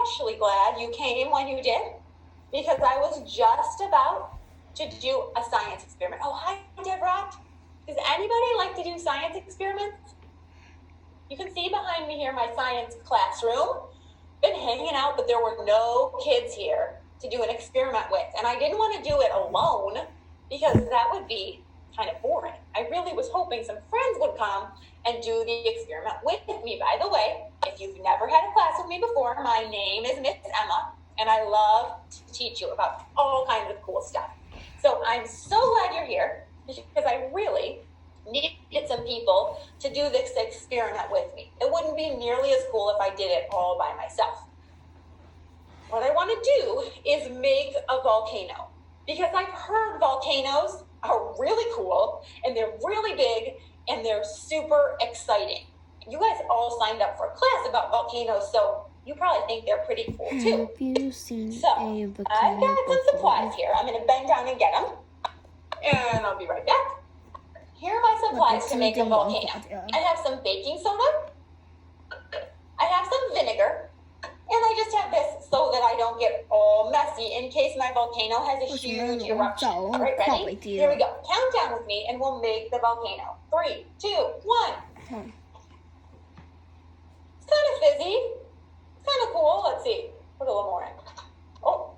especially glad you came when you did, because I was just about to do a science experiment. Oh, hi, Deborah. Does anybody like to do science experiments? You can see behind me here my science classroom. Been hanging out, but there were no kids here to do an experiment with. And I didn't want to do it alone because that would be kind of boring. I really was hoping some friends would come and do the experiment with me. By the way, if you've never had a class with me before, my name is Miss Emma, and I love to teach you about all kinds of cool stuff. So I'm so glad you're here because I really needed some people to do this experiment with me. It wouldn't be nearly as cool if I did it all by myself. What I want to do is make a volcano because I've heard volcanoes are really cool and they're really big and they're super exciting. You guys all signed up for a class about volcanoes, so you probably think they're pretty cool too. Have you seen so a volcano I've got some before? supplies here. I'm going to bend down and get them, and I'll be right back. Here are my supplies to make a volcano. I have some baking soda, I have some vinegar, and I just have this so that I don't get all messy in case my volcano has a huge eruption. All right, ready? Here we go. Count down with me and we'll make the volcano. 3, 2, 1. It's kind of fizzy. It's kind of cool. Let's see. Put a little more in. Oh,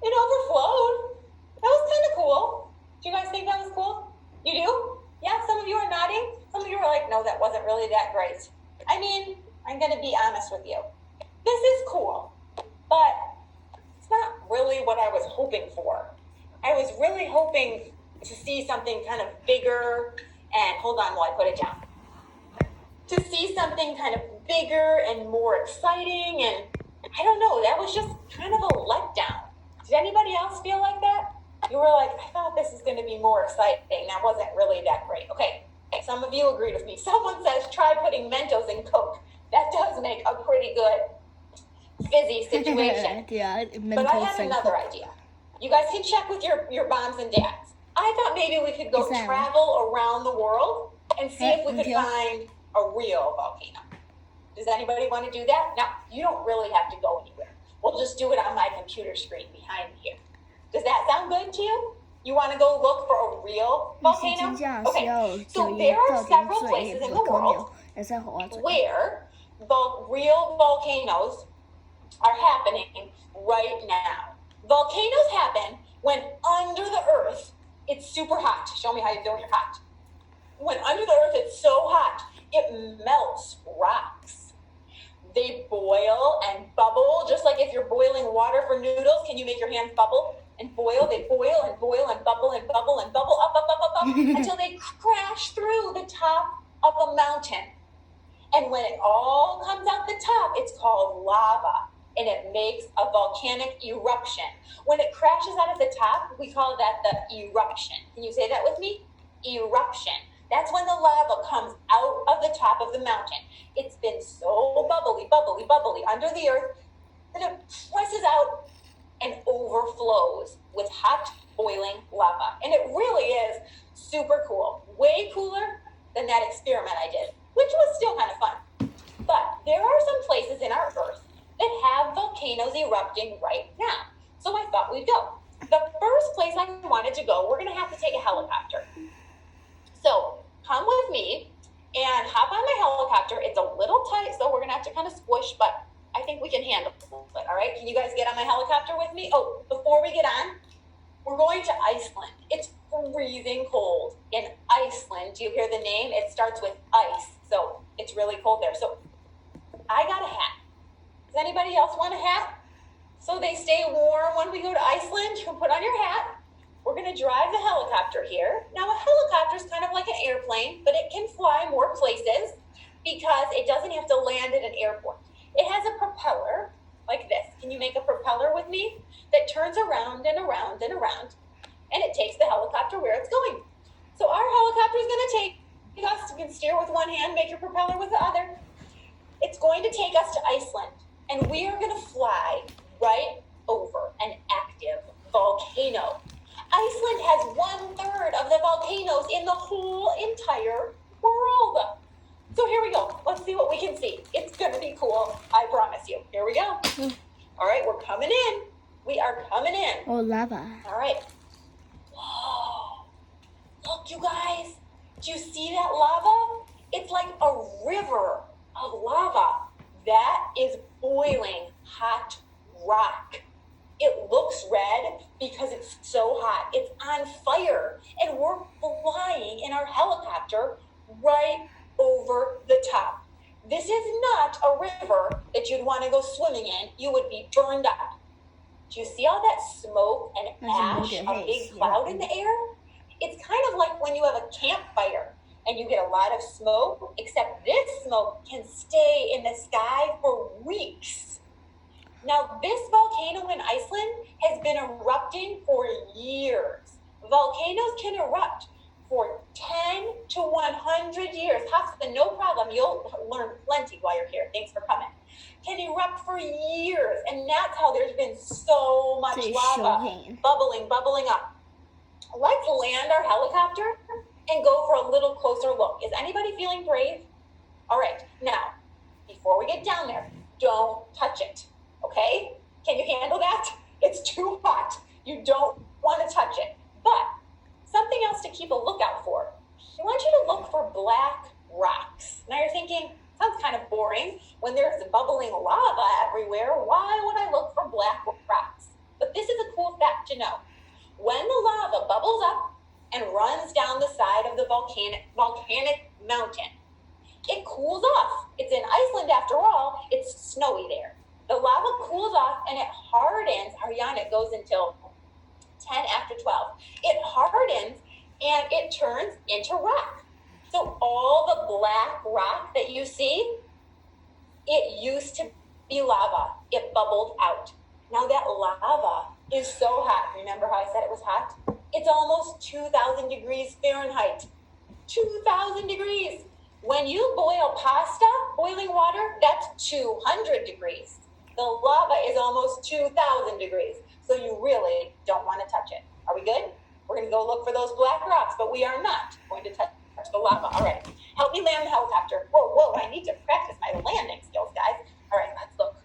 it overflowed. That was kind of cool. Do you guys think that was cool? You do? Yeah, some of you are nodding. Some of you are like, no, that wasn't really that great. I mean, I'm going to be honest with you. This is cool, but it's not really what I was hoping for. I was really hoping to see something kind of bigger and, hold on while I put it down. To see something kind of bigger and more exciting, and I don't know, that was just kind of a letdown. Did anybody else feel like that? You were like, I thought this is going to be more exciting. That wasn't really that great. Okay, some of you agreed with me. Someone says try putting Mentos in Coke. That does make a pretty good fizzy situation. Yeah, but I have another idea. You guys can check with your moms and dads. I thought maybe we could go travel around the world and see if we could find a real volcano. Does anybody want to do that? Now, you don't really have to go anywhere. We'll just do it on my computer screen behind me here. Does that sound good to you? You want to go look for a real volcano? Okay, so there are several places in the world where real volcanoes are happening right now. Volcanoes happen when under the earth it's super hot. Show me how you do when you're hot. When under the earth it's so hot, it melts rocks. They boil and bubble, just like if you're boiling water for noodles. Can you make your hands bubble and boil? They boil and boil and bubble and bubble and bubble up until they crash through the top of a mountain. And when it all comes out the top, it's called lava, and it makes a volcanic eruption. When it crashes out of the top, we call that the eruption. Can you say that with me? Eruption. That's when the lava comes out of the top of the mountain. It's been so bubbly under the earth that it presses out and overflows with hot, boiling lava. And it really is super cool. Way cooler than that experiment I did, which was still kind of fun. But there are some places in our earth that have volcanoes erupting right now. So I thought we'd go. The first place I wanted to go, we're going to have to take a helicopter. So come with me and hop on my helicopter. It's a little tight, so we're going to have to kind of squish, but I think we can handle it. All right, can you guys get on my helicopter with me? Oh, before we get on, we're going to Iceland. It's freezing cold in Iceland. Do you hear the name? It starts with ice, so it's really cold there. So I got a hat. Does anybody else want a hat? So they stay warm when we go to Iceland. You can put on your hat. We're going to drive the helicopter here. Now, a helicopter is kind of like an airplane, but it can fly more places because it doesn't have to land at an airport. It has a propeller like this. Can you make a propeller with me? That turns around and around and around, and it takes the helicopter where it's going. So our helicopter is going to take us. You can steer with one hand, make your propeller with the other. It's going to take us to Iceland, and we are going to fly right over an active volcano. Iceland has 1/3 of the volcanoes in the whole entire world. So here we go. Let's see what we can see. It's going to be cool. I promise you. Here we go. All right, we're coming in. We are coming in. Oh, lava. All right. Whoa. Look, you guys. Do you see that lava? It's like a river of lava. That is boiling hot rock. It looks red because it's so hot. It's on fire. And we're flying in our helicopter right over the top. This is not a river that you'd want to go swimming in. You would be burned up. Do you see all that smoke and ash, a big cloud in the air? It's kind of like when you have a campfire and you get a lot of smoke, except this smoke can stay in the sky for weeks. Now, this volcano in Iceland has been erupting for years. Volcanoes can erupt for 10 to 100 years. Hafsa, no problem. You'll learn plenty while you're here. Thanks for coming. Can erupt for years, and that's how there's been so much lava bubbling up. Let's land our helicopter and go for a little closer look. Is anybody feeling brave? All right, now, before we get down there, don't touch it, okay? Can you handle that? It's too hot. You don't want to touch it. But something else to keep a lookout for. I want you to look for black rocks. Now you're thinking, sounds kind of boring. When there's bubbling lava everywhere, why would I look for black rocks? But this is a cool fact to know. When the lava bubbles up and runs down the side of the volcanic mountain, it cools off. It's in Iceland after all. It's snowy there. The lava cools off and it hardens. Ariana, it goes until 10 after 12. It hardens and it turns into rock. So all the black rock that you see, it used to be lava. It bubbled out. Now that lava is so hot. Remember how I said it was hot? It's almost 2,000 degrees Fahrenheit. 2,000 degrees. When you boil pasta, boiling water, that's 200 degrees. The lava is almost 2,000 degrees. So you really don't want to touch it. Are we good? We're going to go look for those black rocks, but we are not going to touch the lava. All right. Help me land the helicopter. Whoa, I need to practice my landing skills, guys. All right, let's look.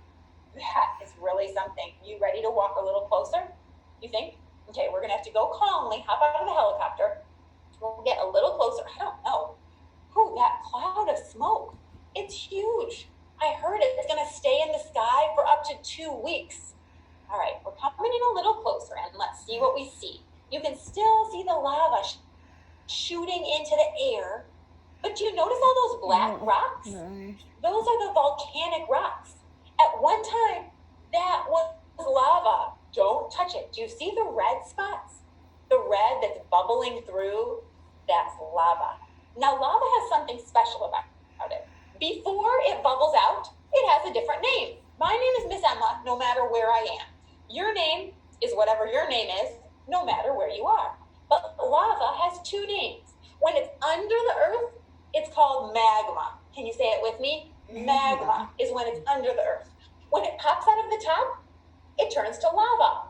That is really something. You ready to walk a little closer? You think? Okay, we're going to have to go calmly, hop out of the helicopter. We'll get a little closer. I don't know. Ooh, that cloud of smoke. It's huge. I heard it's going to stay in the sky for up to 2 weeks. All right, we're coming in a little closer, and let's see what we see. You can still see the lava shooting into the air. But do you notice all those black rocks? Those are the volcanic rocks. At one time, that was lava. Don't touch it. Do you see the red spots? The red that's bubbling through, that's lava. Now, lava has something special about it. Before it bubbles out, it has a different name. My name is Miss Emma, no matter where I am. Your name is whatever your name is, no matter where you are. But lava has 2 names. When it's under the earth, it's called magma. Can you say it with me? Magma is when it's under the earth. When it pops out of the top, it turns to lava.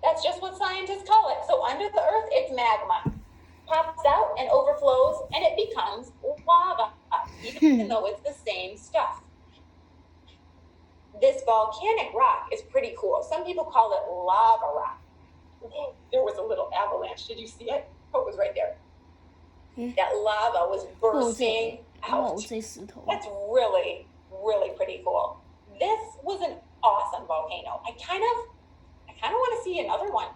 That's just what scientists call it. So under the earth, it's magma. Pops out and overflows, and it becomes lava, even though it's the same stuff. This volcanic rock is pretty cool. Some people call it lava rock. There was a little avalanche. Did you see it? Oh, it was right there. That lava was bursting out. That's really, really pretty cool. This was an awesome volcano. I kind of want to see another one.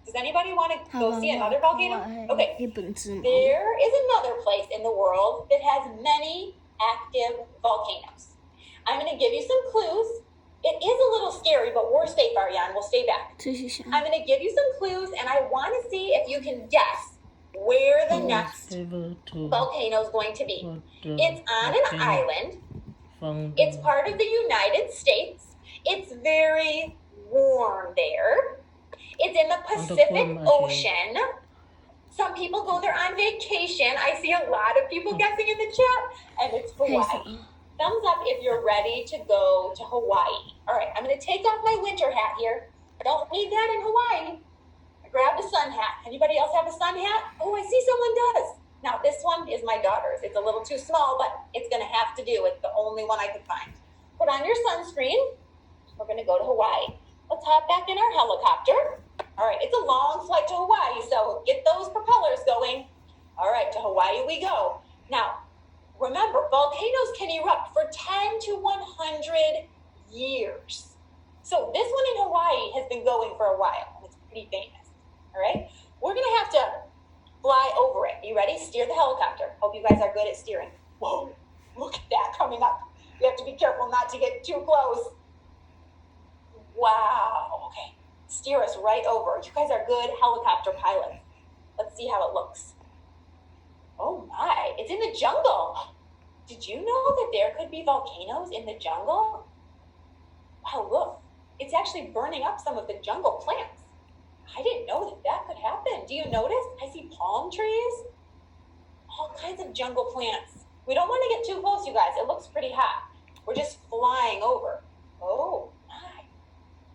Does anybody want to go see another volcano? Okay. There is another place in the world that has many active volcanoes. I'm going to give you some clues. It is a little scary, but we're safe, Ariane. We'll stay back. I'm going to give you some clues, and I want to see if you can guess where the next volcano is going to be. It's on an island. It's part of the United States. It's very warm there. It's in the Pacific Ocean. Some people go there on vacation. I see a lot of people guessing in the chat, and it's Hawaii. Thumbs up if you're ready to go to Hawaii. All right, I'm going to take off my winter hat here. I don't need that in Hawaii. I grabbed a sun hat. Anybody else have a sun hat? Oh, I see someone does. Now, this one is my daughter's. It's a little too small, but it's going to have to do. It's the only one I could find. Put on your sunscreen. We're gonna go to Hawaii. Let's hop back in our helicopter. All right, it's a long flight to Hawaii, so get those propellers going. All right, to Hawaii we go. Now, remember, volcanoes can erupt for 10 to 100 years. So this one in Hawaii has been going for a while, and it's pretty famous. All right, we're gonna have to fly over it. You ready? Steer the helicopter. Hope you guys are good at steering. Whoa, look at that coming up. You have to be careful not to get too close. Wow, okay. Steer us right over. You guys are good helicopter pilots. Let's see how it looks. Oh my, it's in the jungle. Did you know that there could be volcanoes in the jungle? Wow, look, it's actually burning up some of the jungle plants. I didn't know that that could happen. Do you notice? I see palm trees, all kinds of jungle plants. We don't want to get too close, you guys. It looks pretty hot. We're just flying over. Oh my.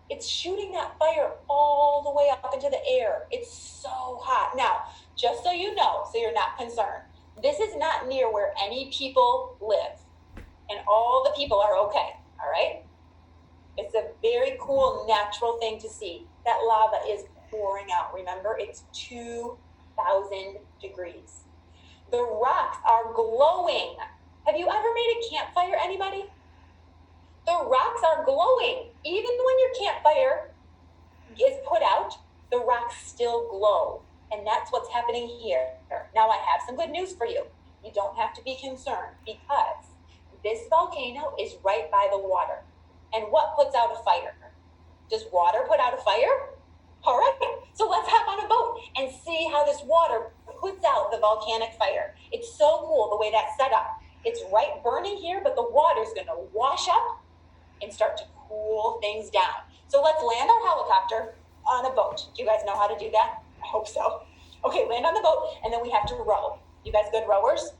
It's shooting that fire all the way up into the air. It's so hot. Now, just so you know, so you're not concerned, this is not near where any people live. And all the people are okay, all right? It's a very cool, natural thing to see. That lava is pouring out. Remember, it's 2,000 degrees. The rocks are glowing. Have you ever made a campfire, anybody? The rocks are glowing. Even when your campfire is put out, the rocks still glow. And that's what's happening here. Now I have some good news for you. You don't have to be concerned because this volcano is right by the water. And what puts out a fire? Does water put out a fire? All right, so let's hop on a boat and see how this water puts out the volcanic fire. It's so cool the way that's set up. It's right burning here, but the water's gonna wash up and start to cool things down. So let's land our helicopter on a boat. Do you guys know how to do that? I hope so. Okay, land on the boat, and then we have to row. You guys good rowers?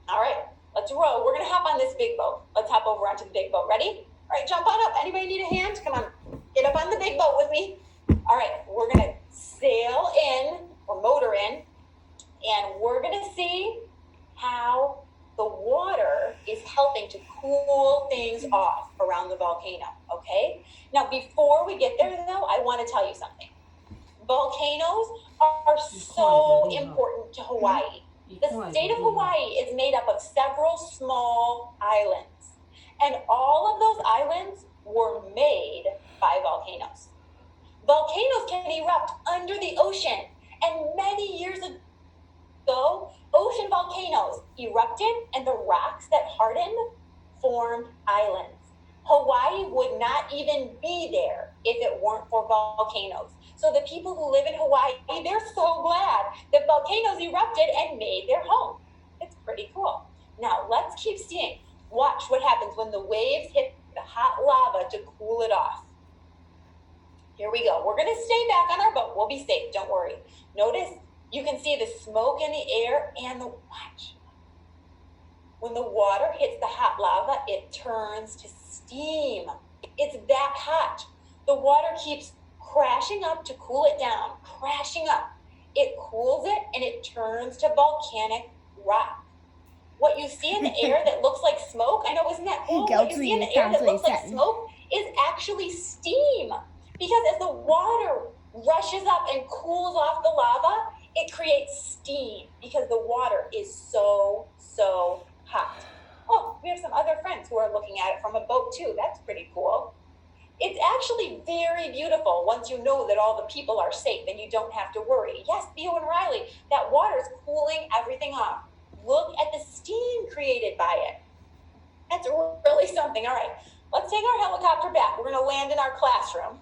All right, let's row. We're gonna hop on this big boat. Let's hop over onto the big boat. Ready? All right, jump on up. Anybody need a hand? Come on, get up on the big boat with me. All right, we're gonna sail in, or motor in, and we're gonna see how the water is helping to cool things off around the volcano, okay? Now, before we get there, though, I want to tell you something. Volcanoes are so important to Hawaii. The state of Hawaii is made up of several small islands, and all of those islands were made by volcanoes. Volcanoes can erupt under the ocean, and many years ago, ocean volcanoes erupted and the rocks that hardened formed islands. Hawaii would not even be there if it weren't for volcanoes. So the people who live in Hawaii, they're so glad that volcanoes erupted and made their home. It's pretty cool. Now let's keep seeing. Watch what happens when the waves hit the hot lava to cool it off. Here we go. We're going to stay back on our boat. We'll be safe. Don't worry. Notice you can see the smoke in the air and the watch. When the water hits the hot lava, it turns to steam. It's that hot. The water keeps crashing up to cool it down, crashing up. It cools it and it turns to volcanic rock. What you see in the air that looks like smoke, I know, isn't that cool? What you see in the air that looks like smoke is actually steam. Because as the water rushes up and cools off the lava, it creates steam because the water is so hot. Oh, we have some other friends who are looking at it from a boat too. That's pretty cool. It's actually very beautiful once you know that all the people are safe and you don't have to worry. Yes, Theo and Riley, that water is cooling everything off. Look at the steam created by it. That's really something. All right, let's take our helicopter back. We're going to land in our classroom.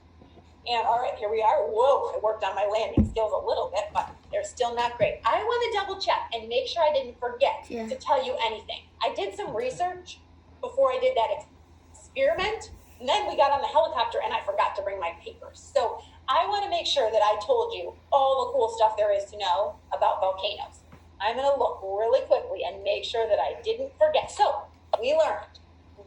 And all right, here we are. Whoa, I worked on my landing skills a little bit, but they're still not great. I want to double check and make sure I didn't forget to tell you anything. I did some research before I did that experiment, and then we got on the helicopter and I forgot to bring my papers. So I want to make sure that I told you all the cool stuff there is to know about volcanoes. I'm going to look really quickly and make sure that I didn't forget. So we learned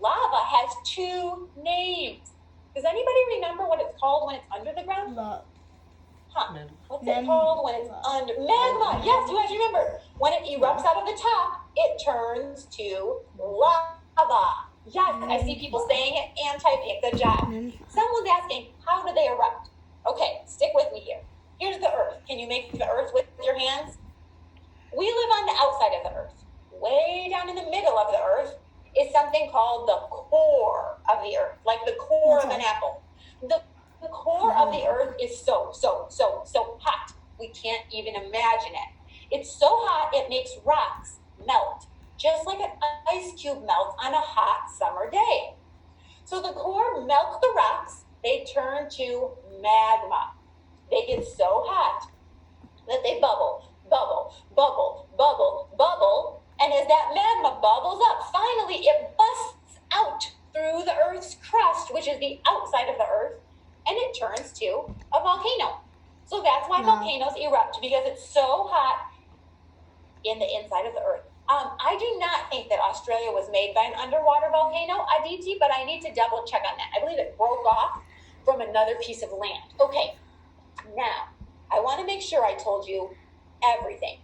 lava has two names. Does anybody remember what it's called when it's under the ground? Huh. What's it called when it's under? Magma. Yes, you guys remember. When it erupts out of the top, it turns to lava. Yes, I see people saying it and typing it. Good job. Someone's asking, how do they erupt? Okay, stick with me here. Here's the Earth. Can you make the Earth with your hands? We live on the outside of the Earth. Way down in the middle of the Earth is something called the core of the Earth, like the core of an apple. The core of the Earth is so hot. We can't even imagine it. It's so hot it makes rocks melt, just like an ice cube melts on a hot summer day. So the core melts the rocks, they turn to magma. They get so hot that they bubble, and as that magma bubbles up, finally it busts out through the Earth's crust, which is the outside of the Earth, and it turns to a volcano. So that's why volcanoes erupt, because it's so hot in the inside of the Earth. I do not think that Australia was made by an underwater volcano, Aditi, but I need to double check on that. I believe it broke off from another piece of land. Okay, now, I want to make sure I told you everything.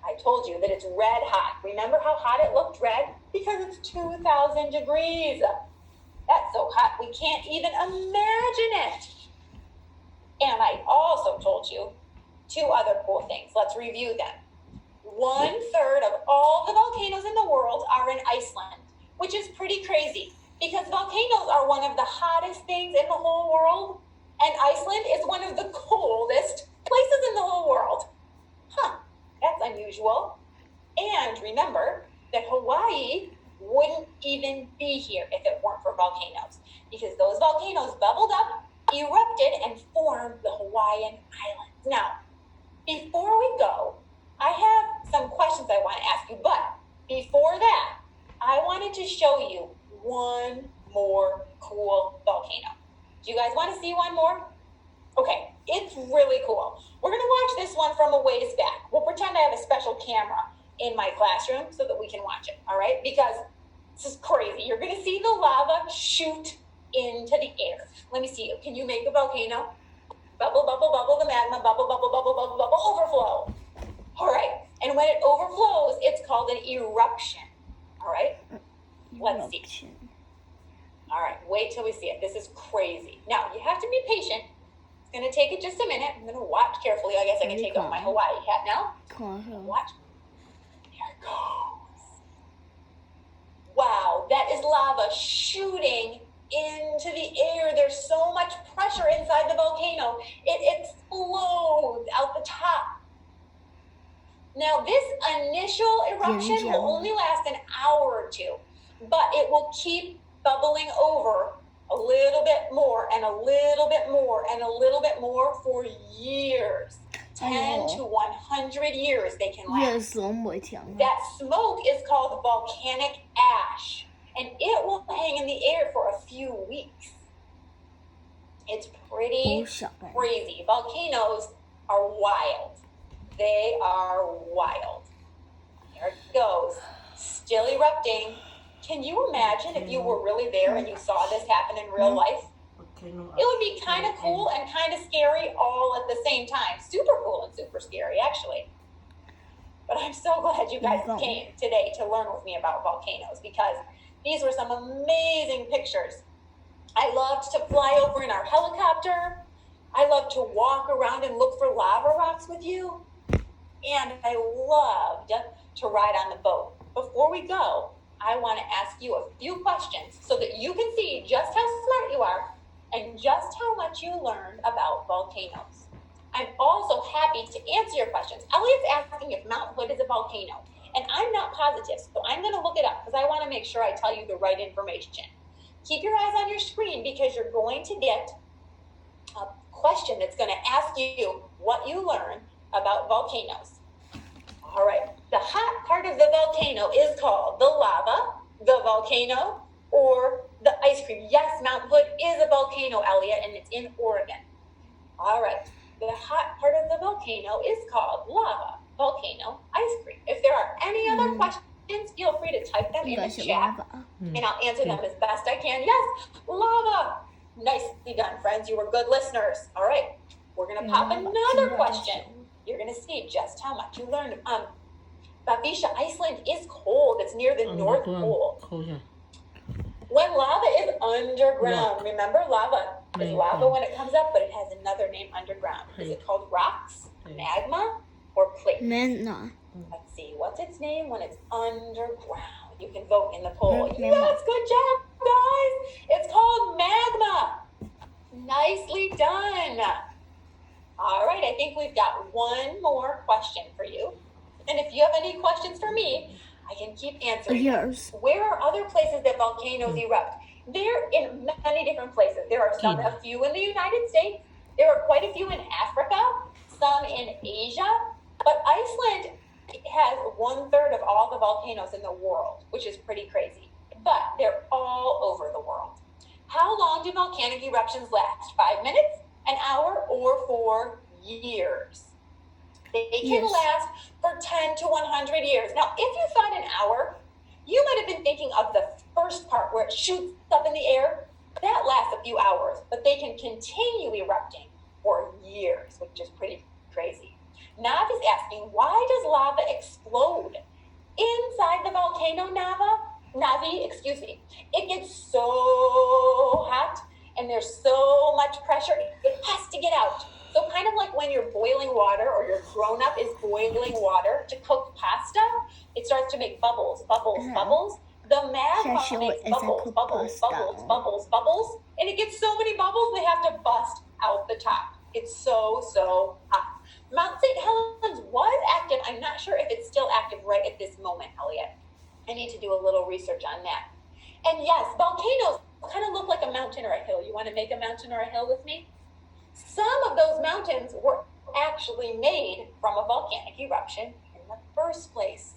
I told you that it's red hot. Remember how hot it looked red? Because it's 2,000 degrees. That's so hot we can't even imagine it. And I also told you two other cool things. Let's review them. 1/3 of all the volcanoes in the world are in Iceland, which is pretty crazy because volcanoes are one of the hottest things in the whole world, and Iceland is one of the coldest places in the whole world. That's unusual. And remember that Hawaii wouldn't even be here if it weren't for volcanoes, because those volcanoes bubbled up, erupted, and formed the Hawaiian Islands. Now, before we go, I have some questions I want to ask you, but before that, I wanted to show you one more cool volcano. Do you guys want to see one more? Okay, it's really cool. We're going to watch this one from a ways back. We'll pretend I have a special camera in my classroom so that we can watch it, all right? Because this is crazy. You're going to see the lava shoot into the air. Let me see you. Can you make a volcano? Bubble, bubble, bubble, the magma, bubble, bubble, bubble, bubble, bubble, overflow. All right, and when it overflows, it's called an eruption, all right? Let's see. All right, wait till we see it. This is crazy. Now, you have to be patient. It's going to take it just a minute. I'm going to watch carefully. I guess I can take off my Hawaii hat now. Watch. There it goes. Wow, that is lava shooting into the air. There's so much pressure inside the volcano. It explodes out the top. Now, this initial eruption will only last an hour or two, but it will keep bubbling over a little bit more and a little bit more and a little bit more for years. 10 to 100 years they can last. That smoke is called volcanic ash, and it will hang in the air for a few weeks. It's pretty crazy. Volcanoes are wild. They are wild. There it goes. Still erupting. Can you imagine if you were really there and you saw this happen in real life? It would be kind of cool and kind of scary all at the same time. Super cool and super scary, actually. But I'm so glad you guys came today to learn with me about volcanoes, because these were some amazing pictures. I loved to fly over in our helicopter. I loved to walk around and look for lava rocks with you. And I loved to ride on the boat. Before we go, I want to ask you a few questions so that you can see just how smart you are and just how much you learned about volcanoes. I'm also happy to answer your questions. Elliot's asking if Mount Hood is a volcano, and I'm not positive, so I'm going to look it up because I want to make sure I tell you the right information. Keep your eyes on your screen because you're going to get a question that's going to ask you what you learned about volcanoes. All right, the hot part of the volcano is called the lava, the volcano, or the ice cream. Yes, Mount Hood is a volcano, Elliot, and it's in Oregon. All right, the hot part of the volcano is called lava, volcano, ice cream. If there are any other questions, feel free to type them in the chat, and I'll answer them as best I can. Yes, lava. Nicely done, friends. You were good listeners. All right, we're going to pop another question. You're going to see just how much you learned. Bavisha, Iceland is cold. It's near the North Pole. When lava is underground, remember lava is lava when it comes up, but it has another name underground. Is it called rocks, magma, or plate? Magma. Let's see, what's its name when it's underground? You can vote in the poll. Yes, good job, guys. It's called magma. Nicely done. All right, I think we've got one more question for you. And if you have any questions for me, I can keep answering. Yours. Where are other places that volcanoes erupt? They're in many different places. There are a few in the United States. There are quite a few in Africa, some in Asia. But Iceland has 1/3 of all the volcanoes in the world, which is pretty crazy. But they're all over the world. How long do volcanic eruptions last? 5 minutes, an hour, or 4 years? They can last for 10 to 100 years. Now, if you thought an hour, you might have been thinking of the first part where it shoots up in the air. That lasts a few hours, but they can continue erupting for years, which is pretty crazy. Nav is asking, why does lava explode? Inside the volcano, Navi, excuse me, it gets so hot and there's so much pressure, it has to get out. So kind of like when you're boiling water or your grown-up is boiling water to cook pasta, it starts to make bubbles, bubbles, bubbles. The magma makes bubbles, bubbles, bubbles, bubbles, bubbles, and it gets so many bubbles they have to bust out the top. It's so hot. Mount St. Helens was active. I'm not sure if it's still active right at this moment, Elliot. I need to do a little research on that. And yes, volcanoes kind of look like a mountain or a hill. You want to make a mountain or a hill with me? Some of those mountains were actually made from a volcanic eruption in the first place.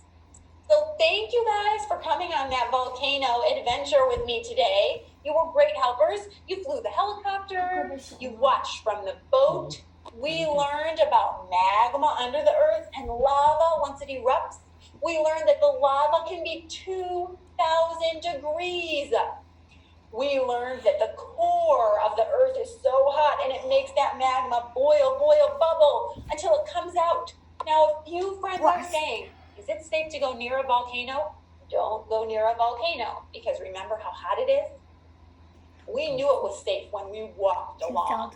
So thank you guys for coming on that volcano adventure with me today. You were great helpers. You flew the helicopter. You watched from the boat. We learned about magma under the earth and lava once it erupts. We learned that the lava can be 2,000 degrees. We learned that the core of the earth is so hot and it makes that magma boil, bubble until it comes out. Now, a few friends are saying, is it safe to go near a volcano? Don't go near a volcano because remember how hot it is? We knew it was safe when we walked along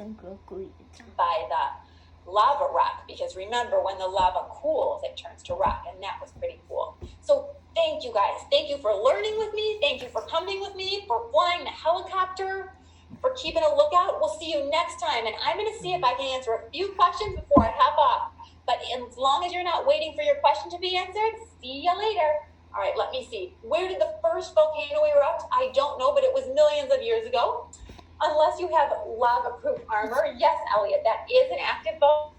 by the lava rock because remember when the lava cools, it turns to rock, and that was pretty cool. So thank you guys. Thank you for learning with me. Thank you for coming with me, for flying the helicopter, for keeping a lookout. We'll see you next time, and I'm going to see if I can answer a few questions before I hop off. But as long as you're not waiting for your question to be answered, see you later. All right, let me see. Where did the first volcano erupt? I don't know, but it was millions of years ago. Unless you have lava-proof armor. Yes, Elliot, that is an active volcano.